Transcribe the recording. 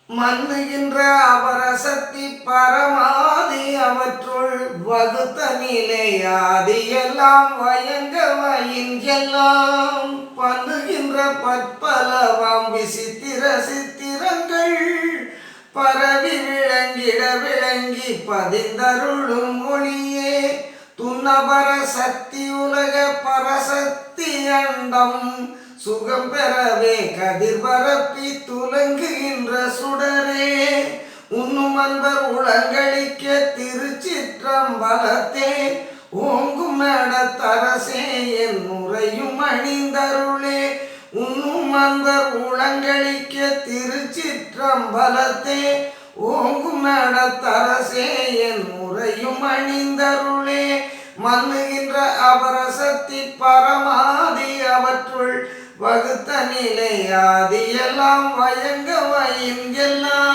மன்னுகின்ற அபரசக்தி பரமாதி அவற்றுள் வகுத்த நிலையாதி எல்லாம் வயங்க வயின்றெல்லாம் பண்ணுகின்ற பற்பலவாம் விசித்திர சித்திரங்கள் பரவி விளங்கிட விளங்கி பதிந்தருளும் மொழியே துன்னபர சக்தி உலக பரசக்தி அண்டம் சுகம் பெறவே கதிர் பரப்பி துலங்குகின்ற சுடரே உண்ணும் அன்பர் உளங்களிக்க திருச்சிற்றம்பலத்தே ஓங்கும் நடத்தரசே என் முறையும் அணிந்தருளே உண்ணும் அன்பர் உளங்களிக்க திருச்சிற்றம்பலத்தே ஓங்கும் நடத்தரசே என் முறையும் அணிந்தருளே மன்னுகின்ற அபரசக்தி பரமாதி அவற்றுள் வகுத்த நிலையாதி எல்லாம் வயங்க வயின் எல்லாம்